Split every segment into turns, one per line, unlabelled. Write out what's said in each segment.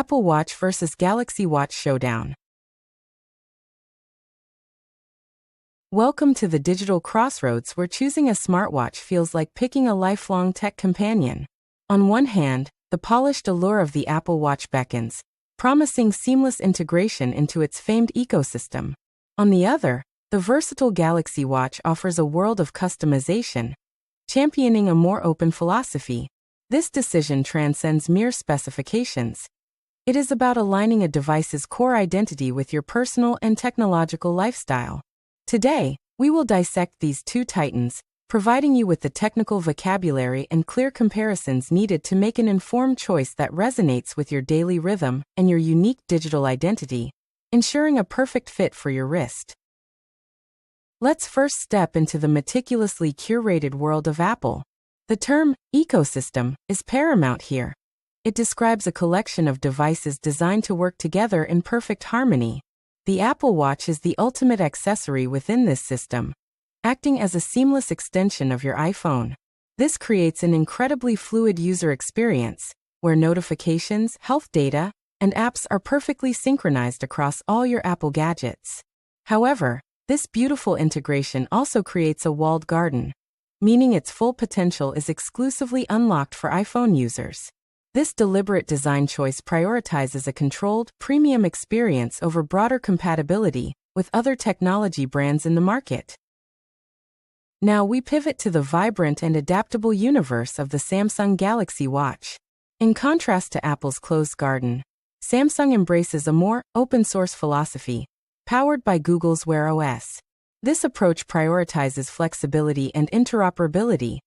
Apple Watch versus Galaxy Watch Showdown. Welcome to the digital crossroads where choosing a smartwatch feels like picking a lifelong tech companion. On one hand, the polished allure of the Apple Watch beckons, promising seamless integration into its famed ecosystem. On the other, the versatile Galaxy Watch offers a world of customization, championing a more open philosophy. This decision transcends mere specifications. It is about aligning a device's core identity with your personal and technological lifestyle. Today, we will dissect these two titans, providing you with the technical vocabulary and clear comparisons needed to make an informed choice that resonates with your daily rhythm and your unique digital identity, ensuring a perfect fit for your wrist. Let's first step into the meticulously curated world of Apple. The term ecosystem is paramount here. It describes a collection of devices designed to work together in perfect harmony. The Apple Watch is the ultimate accessory within this system, acting as a seamless extension of your iPhone. This creates an incredibly fluid user experience, where notifications, health data, and apps are perfectly synchronized across all your Apple gadgets. However, this beautiful integration also creates a walled garden, meaning its full potential is exclusively unlocked for iPhone users. This deliberate design choice prioritizes a controlled, premium experience over broader compatibility with other technology brands in the market. Now we pivot to the vibrant and adaptable universe of the Samsung Galaxy Watch. In contrast to Apple's closed garden, Samsung embraces a more open-source philosophy, powered by Google's Wear OS. This approach prioritizes flexibility and interoperability,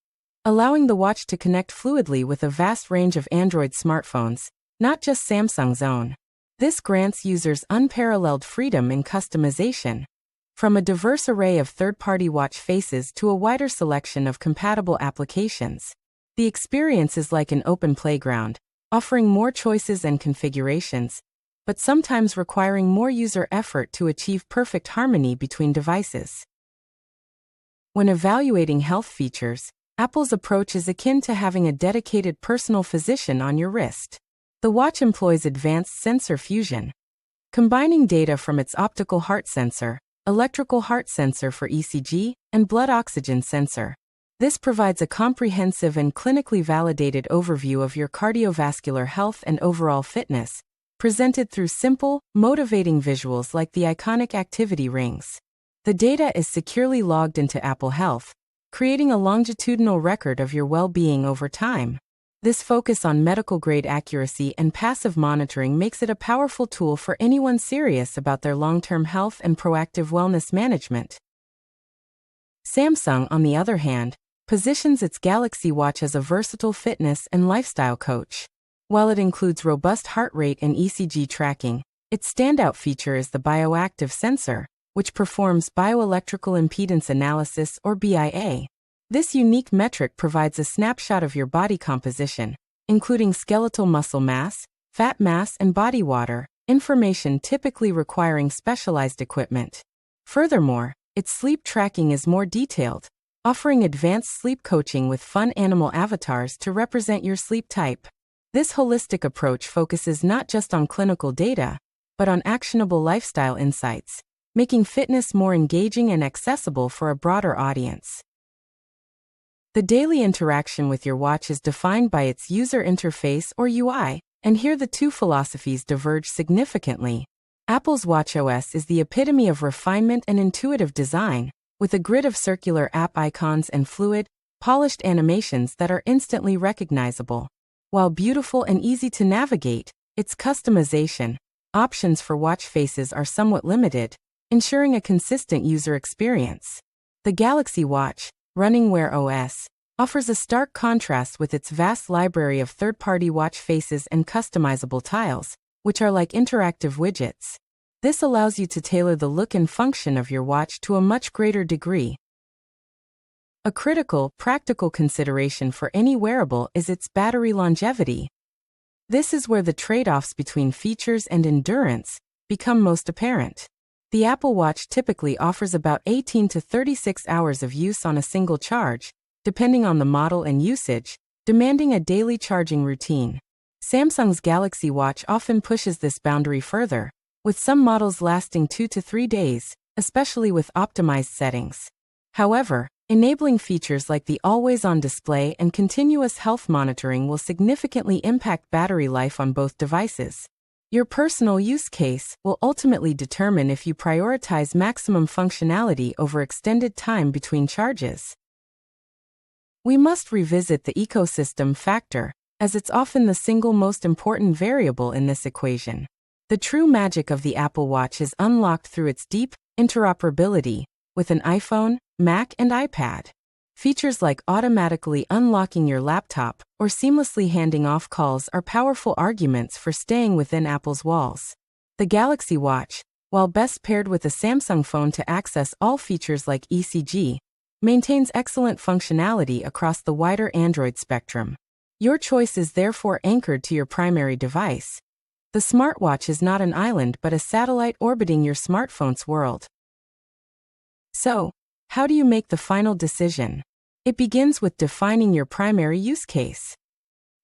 allowing the watch to connect fluidly with a vast range of Android smartphones, not just Samsung's own. This grants users unparalleled freedom in customization, from a diverse array of third-party watch faces to a wider selection of compatible applications. The experience is like an open playground, offering more choices and configurations, but sometimes requiring more user effort to achieve perfect harmony between devices. When evaluating health features, Apple's approach is akin to having a dedicated personal physician on your wrist. The watch employs advanced sensor fusion, combining data from its optical heart sensor, electrical heart sensor for ECG, and blood oxygen sensor. This provides a comprehensive and clinically validated overview of your cardiovascular health and overall fitness, presented through simple, motivating visuals like the iconic activity rings. The data is securely logged into Apple Health, creating a longitudinal record of your well-being over time. This focus on medical-grade accuracy and passive monitoring makes it a powerful tool for anyone serious about their long-term health and proactive wellness management. Samsung, on the other hand, positions its Galaxy Watch as a versatile fitness and lifestyle coach. While it includes robust heart rate and ECG tracking, its standout feature is the bioactive sensor, which performs bioelectrical impedance analysis or BIA. This unique metric provides a snapshot of your body composition, including skeletal muscle mass, fat mass, and body water, information typically requiring specialized equipment. Furthermore, its sleep tracking is more detailed, offering advanced sleep coaching with fun animal avatars to represent your sleep type. This holistic approach focuses not just on clinical data, but on actionable lifestyle insights, making fitness more engaging and accessible for a broader audience. The daily interaction with your watch is defined by its user interface or UI, and here the two philosophies diverge significantly. Apple's watchOS is the epitome of refinement and intuitive design, with a grid of circular app icons and fluid, polished animations that are instantly recognizable. While beautiful and easy to navigate, its customization options for watch faces are somewhat limited, ensuring a consistent user experience. The Galaxy Watch, running Wear OS, offers a stark contrast with its vast library of third-party watch faces and customizable tiles, which are like interactive widgets. This allows you to tailor the look and function of your watch to a much greater degree. A critical, practical consideration for any wearable is its battery longevity. This is where the trade-offs between features and endurance become most apparent. The Apple Watch typically offers about 18 to 36 hours of use on a single charge, depending on the model and usage, demanding a daily charging routine. Samsung's Galaxy Watch often pushes this boundary further, with some models lasting 2 to 3 days, especially with optimized settings. However, enabling features like the always-on display and continuous health monitoring will significantly impact battery life on both devices. Your personal use case will ultimately determine if you prioritize maximum functionality over extended time between charges. We must revisit the ecosystem factor, as it's often the single most important variable in this equation. The true magic of the Apple Watch is unlocked through its deep interoperability with an iPhone, Mac, and iPad. Features like automatically unlocking your laptop or seamlessly handing off calls are powerful arguments for staying within Apple's walls. The Galaxy Watch, while best paired with a Samsung phone to access all features like ECG, maintains excellent functionality across the wider Android spectrum. Your choice is therefore anchored to your primary device. The smartwatch is not an island but a satellite orbiting your smartphone's world. So, how do you make the final decision? It begins with defining your primary use case.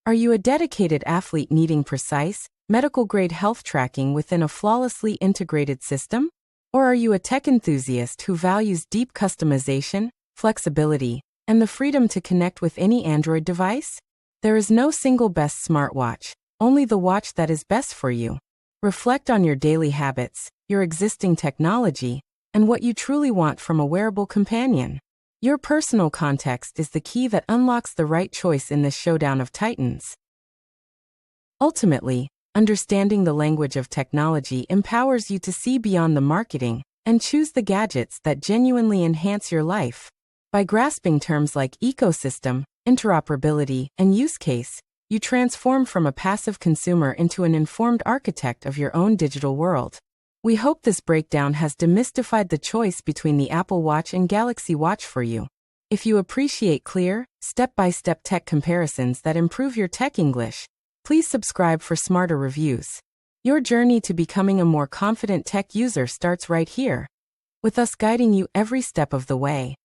Are you a dedicated athlete needing precise, medical-grade health tracking within a flawlessly integrated system? Or are you a tech enthusiast who values deep customization, flexibility, and the freedom to connect with any Android device? There is no single best smartwatch, only the watch that is best for you. Reflect on your daily habits, your existing technology, and what you truly want from a wearable companion. Your personal context is the key that unlocks the right choice in this showdown of titans. Ultimately, understanding the language of technology empowers you to see beyond the marketing and choose the gadgets that genuinely enhance your life. By grasping terms like ecosystem, interoperability, and use case, you transform from a passive consumer into an informed architect of your own digital world. We hope this breakdown has demystified the choice between the Apple Watch and Galaxy Watch for you. If you appreciate clear, step-by-step tech comparisons that improve your tech English, please subscribe for smarter reviews. Your journey to becoming a more confident tech user starts right here, with us guiding you every step of the way.